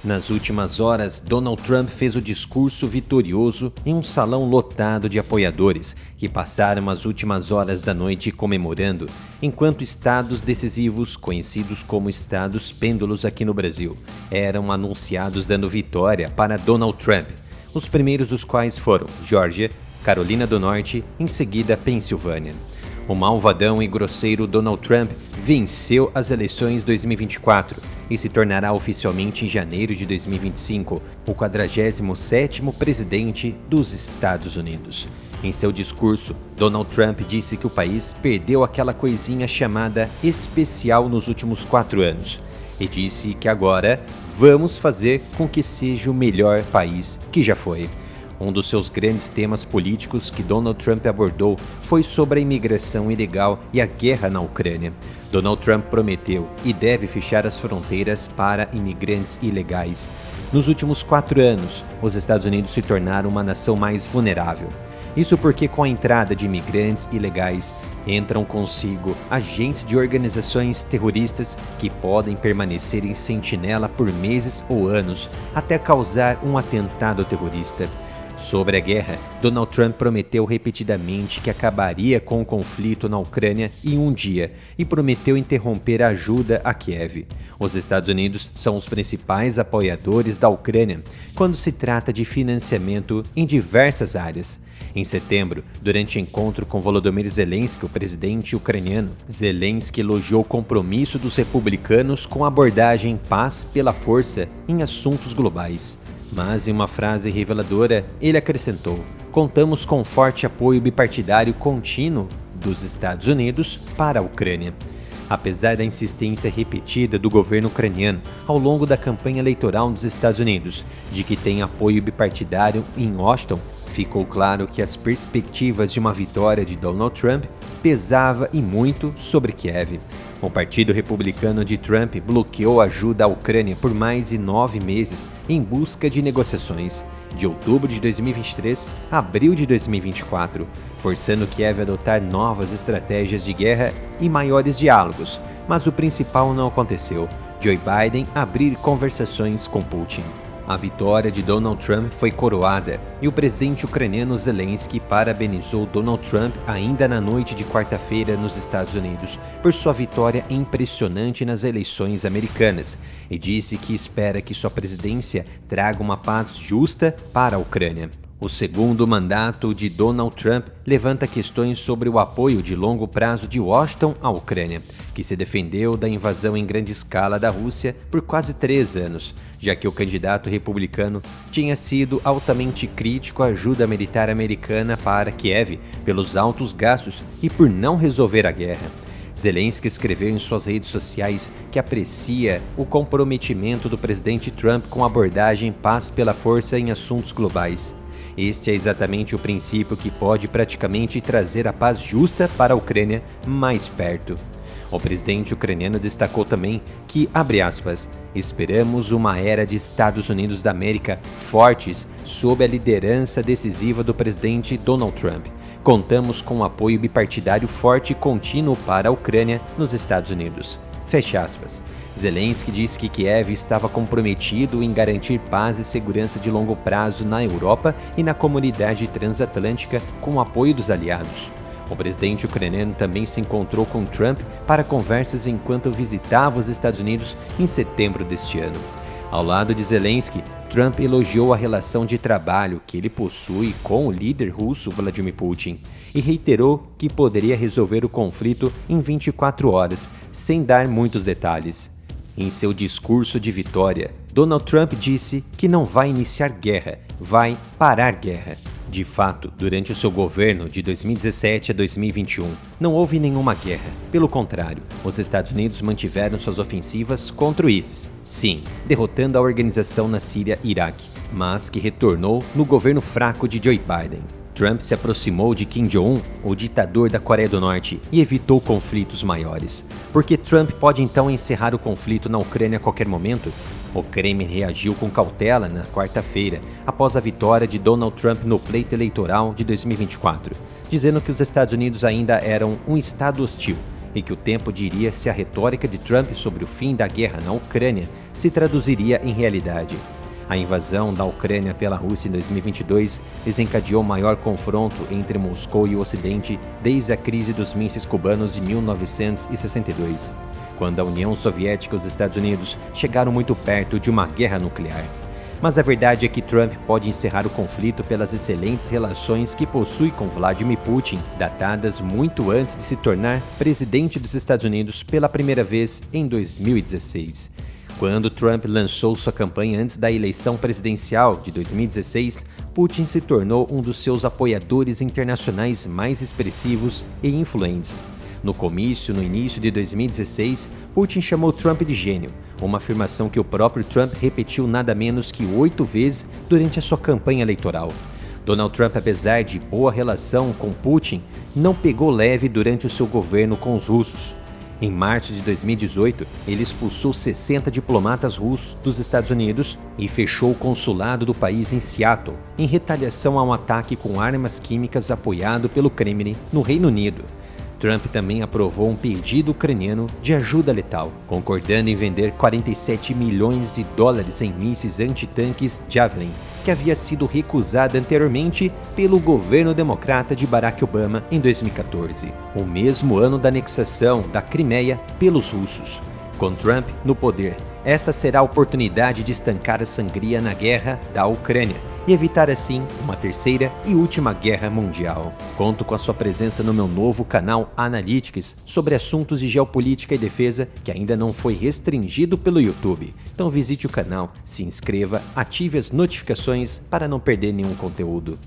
Nas últimas horas, Donald Trump fez o discurso vitorioso em um salão lotado de apoiadores que passaram as últimas horas da noite comemorando, enquanto estados decisivos, conhecidos como estados pêndulos aqui no Brasil, eram anunciados dando vitória para Donald Trump, os primeiros dos quais foram Geórgia, Carolina do Norte, em seguida Pensilvânia. O malvadão e grosseiro Donald Trump venceu as eleições 2024 e se tornará oficialmente em janeiro de 2025 o 47º presidente dos Estados Unidos. Em seu discurso, Donald Trump disse que o país perdeu aquela coisinha chamada especial nos últimos 4 anos e disse que agora vamos fazer com que seja o melhor país que já foi. Um dos seus grandes temas políticos que Donald Trump abordou foi sobre a imigração ilegal e a guerra na Ucrânia. Donald Trump prometeu e deve fechar as fronteiras para imigrantes ilegais. Nos últimos 4 anos, os Estados Unidos se tornaram uma nação mais vulnerável. Isso porque com a entrada de imigrantes ilegais, entram consigo agentes de organizações terroristas que podem permanecer em sentinela por meses ou anos até causar um atentado terrorista. Sobre a guerra, Donald Trump prometeu repetidamente que acabaria com o conflito na Ucrânia em um dia e prometeu interromper a ajuda a Kiev. Os Estados Unidos são os principais apoiadores da Ucrânia quando se trata de financiamento em diversas áreas. Em setembro, durante encontro com Volodymyr Zelensky, o presidente ucraniano, Zelensky elogiou o compromisso dos republicanos com a abordagem paz pela força em assuntos globais. Mas em uma frase reveladora, ele acrescentou: "Contamos com forte apoio bipartidário contínuo dos Estados Unidos para a Ucrânia." Apesar da insistência repetida do governo ucraniano ao longo da campanha eleitoral dos Estados Unidos de que tem apoio bipartidário em Washington, ficou claro que as perspectivas de uma vitória de Donald Trump pesava e muito sobre Kiev. O Partido Republicano de Trump bloqueou a ajuda à Ucrânia por mais de 9 meses em busca de negociações, de outubro de 2023 a abril de 2024, forçando Kiev a adotar novas estratégias de guerra e maiores diálogos, mas o principal não aconteceu: Joe Biden abrir conversações com Putin. A vitória de Donald Trump foi coroada e o presidente ucraniano Zelensky parabenizou Donald Trump ainda na noite de quarta-feira nos Estados Unidos por sua vitória impressionante nas eleições americanas e disse que espera que sua presidência traga uma paz justa para a Ucrânia. O segundo mandato de Donald Trump levanta questões sobre o apoio de longo prazo de Washington à Ucrânia, que se defendeu da invasão em grande escala da Rússia por quase 3 anos, já que o candidato republicano tinha sido altamente crítico à ajuda militar americana para Kiev pelos altos gastos e por não resolver a guerra. Zelensky escreveu em suas redes sociais que aprecia o comprometimento do presidente Trump com a abordagem paz pela força em assuntos globais. Este é exatamente o princípio que pode praticamente trazer a paz justa para a Ucrânia mais perto. O presidente ucraniano destacou também que, abre aspas, "esperamos uma era de Estados Unidos da América fortes sob a liderança decisiva do presidente Donald Trump. Contamos com um apoio bipartidário forte e contínuo para a Ucrânia nos Estados Unidos." Fecha aspas. Zelensky disse que Kiev estava comprometido em garantir paz e segurança de longo prazo na Europa e na comunidade transatlântica com o apoio dos aliados. O presidente ucraniano também se encontrou com Trump para conversas enquanto visitava os Estados Unidos em setembro deste ano. Ao lado de Zelensky, Trump elogiou a relação de trabalho que ele possui com o líder russo Vladimir Putin e reiterou que poderia resolver o conflito em 24 horas, sem dar muitos detalhes. Em seu discurso de vitória, Donald Trump disse que não vai iniciar guerra, vai parar guerra. De fato, durante o seu governo de 2017 a 2021, não houve nenhuma guerra. Pelo contrário, os Estados Unidos mantiveram suas ofensivas contra o ISIS, sim, derrotando a organização na Síria e Iraque, mas que retornou no governo fraco de Joe Biden. Trump se aproximou de Kim Jong-un, o ditador da Coreia do Norte, e evitou conflitos maiores. Porque Trump pode então encerrar o conflito na Ucrânia a qualquer momento? O Kremlin reagiu com cautela na quarta-feira, após a vitória de Donald Trump no pleito eleitoral de 2024, dizendo que os Estados Unidos ainda eram um estado hostil e que o tempo diria se a retórica de Trump sobre o fim da guerra na Ucrânia se traduziria em realidade. A invasão da Ucrânia pela Rússia em 2022 desencadeou o maior confronto entre Moscou e o Ocidente desde a crise dos mísseis cubanos de 1962, quando a União Soviética e os Estados Unidos chegaram muito perto de uma guerra nuclear. Mas a verdade é que Trump pode encerrar o conflito pelas excelentes relações que possui com Vladimir Putin, datadas muito antes de se tornar presidente dos Estados Unidos pela primeira vez em 2016. Quando Trump lançou sua campanha antes da eleição presidencial de 2016, Putin se tornou um dos seus apoiadores internacionais mais expressivos e influentes. No comício, no início de 2016, Putin chamou Trump de gênio, uma afirmação que o próprio Trump repetiu nada menos que 8 vezes durante a sua campanha eleitoral. Donald Trump, apesar de boa relação com Putin, não pegou leve durante o seu governo com os russos. Em março de 2018, ele expulsou 60 diplomatas russos dos Estados Unidos e fechou o consulado do país em Seattle, em retaliação a um ataque com armas químicas apoiado pelo Kremlin no Reino Unido. Trump também aprovou um pedido ucraniano de ajuda letal, concordando em vender 47 milhões de dólares em mísseis antitanques Javelin, que havia sido recusada anteriormente pelo governo democrata de Barack Obama em 2014, o mesmo ano da anexação da Crimeia pelos russos. Com Trump no poder, esta será a oportunidade de estancar a sangria na guerra da Ucrânia e evitar assim uma terceira e última guerra mundial. Conto com a sua presença no meu novo canal Analytics sobre assuntos de geopolítica e defesa que ainda não foi restringido pelo YouTube. Então visite o canal, se inscreva, ative as notificações para não perder nenhum conteúdo.